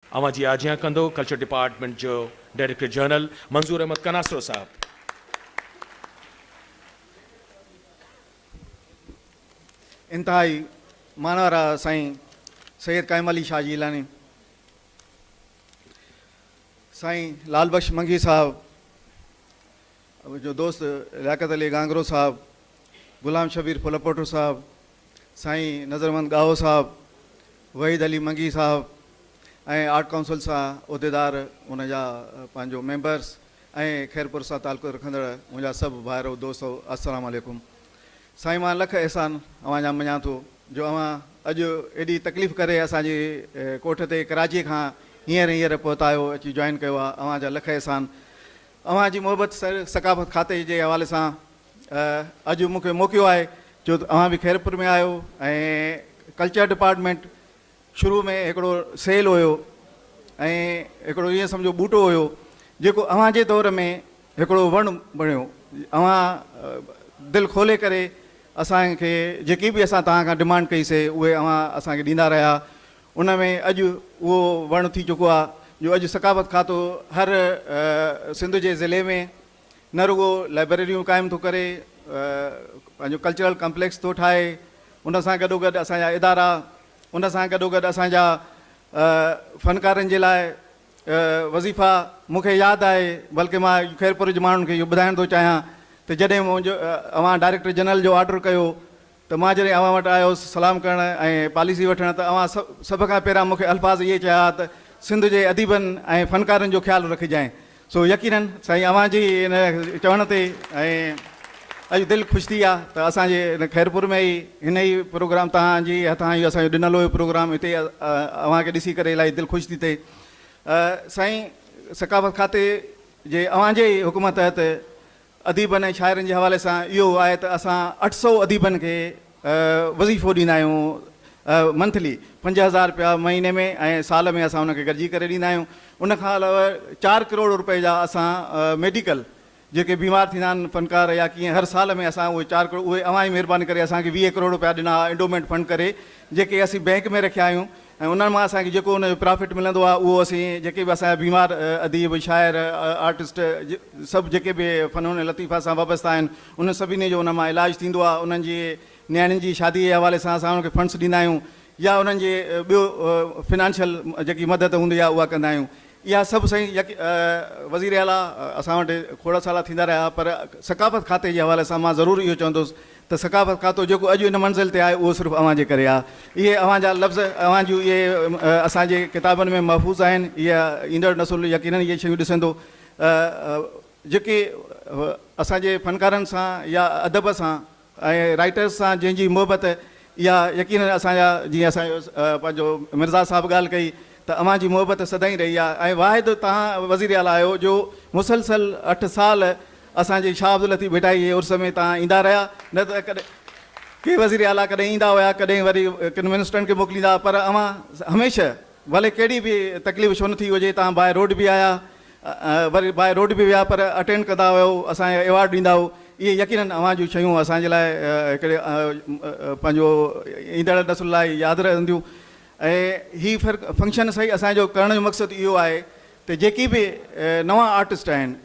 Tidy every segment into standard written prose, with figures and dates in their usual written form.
अवां जी आजियां कंदो कल्चर डिपार्टमेंट जो डायरेक्टर जनरल मंजूर अहमद कनासरो साहब। इंतहाई मानवारा साईं सैयद कायम अली शाह जीलानी, साईं लाल बख्श मंगी साहब, जो दोस्त लियाकत अली गांगरो साहब, गुलाम शबीर फुलपोटो साहब, साईं नज़रमंद गाहो साहब, वहीद अली मंगी साहब ऐं आर्ट काउंसिल सां उहिदेदार उन जा पंहिंजो मेंबर्स ऐं खैरपुर सां तालुक़ु रखंदड़ मुंहिंजा सभु भाइरो दोस्तो, अस्सलाम वालेकुम। साईं मां लख अहसान अव्हां जा मञा थो जो अव्हां अॼु एॾी तकलीफ़ करे असांजी कोठ ते कराची खां हींअर पहुता आहियो, अची जॉइन कयो आहे, अव्हां जा लख अहसान। अव्हां जी मोहबत सकाफ़त खाते जे हवाले सां अॼु मूंखे मौक़ो आहे जो अव्हां बि खैरपुर में आहियो ऐं कल्चर डिपार्टमेंट शुरू में हिकिड़ो सेल हुयो ऐं हिकिड़ो ईअं सम्झो ॿूटो हुयो जेको अव्हां जे दौर में हिकिड़ो वण बणियो। अव्हां दिलि खोले करे असांखे जेकी बि असां तव्हां खां डिमांड कईसीं उहे अव्हां असांखे ॾींदा रहिया। उन में अॼु उहो वण थी चुको आहे जो अॼु सकाफ़त खातो हर सिंध जे ज़िले में न रुगो लाइब्रेरियूं क़ाइमु थो करे, पंहिंजो कल्चरल कम्पलेक्स थो ठाहे, उन सां गॾोगॾु असांजा इदारा, उन सां गॾोगॾु असांजा फ़नकारनि जे लाइ वज़ीफ़ा। मूंखे यादि आहे, बल्कि मां खैरपुर जे माण्हुनि खे इहो ॿुधाइण थो चाहियां त जॾहिं मुंहिंजो अव्हां डायरेक्टर जनरल जो ऑडर कयो त मां जॾहिं अव्हां वटि आयुसि सलाम करणु ऐं पॉलिसी वठणु, त अव्हां सभ खां पहिरियां मूंखे अल्फाज़ इहे चया त सिंध जे अदीबनि ऐं फ़नकारनि जो ख़्यालु रखिजांइ। सो यकीनन साईं अव्हां जी इन चवण ते ऐं अॼु दिलि ख़ुशि थी आहे त असांजे इन खैरपुर में ई हिन ई प्रोग्राम तव्हांजी हथां इहो असांजो ॾिनल हुयो प्रोग्राम, हिते अव्हांखे ॾिसी करे इलाही दिलि ख़ुशि थी थिए। साईं सकाफ़त खाते जे अव्हां जे ई हुकूमत तहत अदीबनि ऐं शाइरनि जे हवाले सां इहो आहे त असां 800 अदीबनि खे वज़ीफ़ो ॾींदा आहियूं मंथली, 50,000 रुपया महीने में ऐं साल में असां उनखे गॾिजी करे ॾींदा आहियूं। उनखां अलावा 4 करोड़ रुपए जा असां मेडिकल जेके बीमार थींदा आहिनि फ़नकार या कीअं, हर साल में असां उहे 4 करोड़ उहे अव्हां जी महिरबानी करे असांखे 20 करोड़ रुपया ॾिना एंडोमेंट फंड करे, जेके असीं बैंक में रखिया आहियूं ऐं उन्हनि मां असांखे जेको उनजो प्रॉफिट मिलंदो आहे उहो असीं जेके बि असांजा बीमार अदीब, शाइर, आर्टिस्ट सभु जेके बि फ़नून लतीफ़ा सां वाबस्ता आहिनि उन सभिनी जो उन मां इलाजु थींदो आहे। उन्हनि जी नियाणियुनि जी शादी जे हवाले सां असां उनखे फंड्स ॾींदा आहियूं या उन्हनि जे ॿियो फिनेंशियल जेकी मदद हूंदी आहे उहा कंदा आहियूं। इहा सभु साईं वज़ीर आला असां वटि खोड़ साल थींदा रहिया, पर सकाफ़त खाते जे हवाले सां मां ज़रूरु इहो चवंदुसि त सकाफ़त खातो जेको अॼु इन मंज़िल ते आहे उहो सिर्फ़ु अव्हां जे करे आहे। इहे अव्हां जा लफ़्ज़, अव्हां जूं इहे असांजे किताबनि में महफ़ूज़ आहिनि। इहा ईंदड़ नसुल यकीनन इहे शयूं ॾिसंदो। जेके असांजे फ़नकारनि सां या अदब सां ऐं राइटर्स सां जंहिंजी मोहबत, इहा यकीनन असांजा जीअं असांजो पंहिंजो मिर्ज़ा साहिबु ॻाल्हि कई त अव्हां जी मोहबत सदाईं रही आहे। ऐं वाहिद तव्हां वज़ीर आला आहियो जो मुसलसल 8 साल असांजे शाह अब्दुल लतीफ़ भिटाई जे उर्स में तव्हां ईंदा रहिया। न त कॾहिं के वज़ीर आला कॾहिं ईंदा हुया, कॾहिं वरी किन मिनिस्टरनि खे मोकिलींदा, पर अव्हां हमेशह भले कहिड़ी बि तकलीफ़ छो न थी हुजे, तव्हां बाय रोड बि आया, वरी बाय रोड बि विया, पर अटेंड कंदा हुयो, असांखे एवॉर्ड ॾींदा हुओ। इहे यकीनन अव्हां जूं शयूं असांजे लाइ हिकिड़े पंहिंजो ईंदड़ नसुल लाइ यादि रहंदियूं। ऐं हीअ फंक्शन सही असांजो करण जो मक़सदु इहो आहे त जेकी बि नवां आर्टिस्ट आहिनि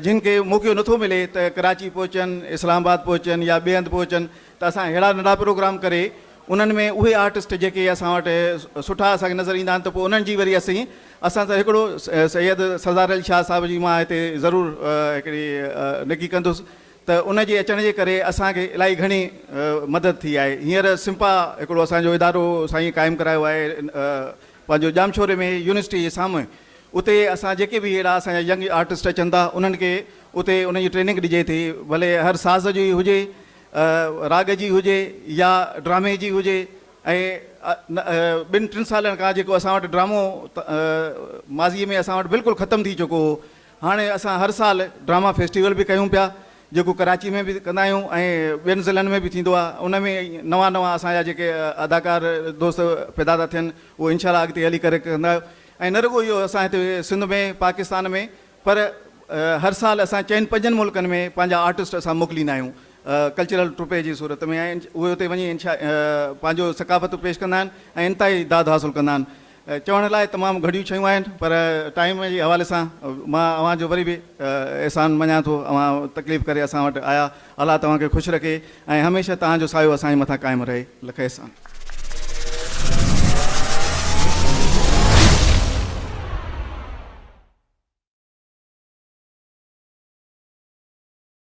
जिन खे मौक़ो नथो मिले त कराची पहुचनि, इस्लामाबाद पहुचनि या ॿिए हंधि पहुचनि, त असां अहिड़ा नंढा प्रोग्राम करे उन्हनि में उहे आर्टिस्ट जेके असां वटि सुठा असांखे नज़र ईंदा आहिनि त पोइ उन्हनि जी वरी असां सां हिकिड़ो सैयद सरदार अली शाह साहिब जी मां हिते ज़रूरु हिकिड़ी निकी कंदुसि त उन जे अचण जे करे असांखे इलाही घणी मदद थी आहे। हींअर सिम्पा हिकिड़ो असांजो इदारो साईं क़ाइमु करायो आहे पंहिंजो जामशोरे में यूनिवर्सिटी जे साम्हूं। उते असां जेके बि अहिड़ा असांजा यंग आर्टिस्ट अचनि था उन्हनि खे उते उनजी ट्रेनिंग ॾिजे थी, भले हर साज़ जी हुजे, राग जी हुजे या ड्रामे जी हुजे। ऐं 2-3 सालनि खां जेको असां वटि ड्रामो माज़ीअ में असां वटि बिल्कुलु ख़तमु थी चुको हो, हाणे असां हर साल ड्रामा फेस्टिवल बि कयूं पिया, जेको कराची में बि कंदा आहियूं ऐं ॿियनि ज़िलनि में बि थींदो आहे। उन में नवां असांजा जेके अदाकार दोस्त पैदा था थियनि उहे इंशाअल्लाह अॻिते हली करे कंदा। ऐं न रुगो इहो असां हिते सिंध में, पाकिस्तान में, पर हर साल असां 4-5 मुल्कनि में पंहिंजा आर्टिस्ट असां मोकिलींदा आहियूं कल्चरल ट्रुपे जी सूरत में। ऐं उहे उते वञी पंहिंजो सकाफ़त पेश कंदा आहिनि ऐं इंतिहाई दाद हासिलु कंदा आहिनि। चवण लाइ तमामु घणियूं शयूं आहिनि, पर टाइम जे हवाले सां मां अव्हांजो वरी बि एहसान मञां थो। अव्हां तकलीफ़ करे असां वटि आया। अलाह तव्हांखे ख़ुशि रखे ऐं हमेशह तव्हांजो सायो असांजे मथां क़ाइमु रहे। लख एहसान।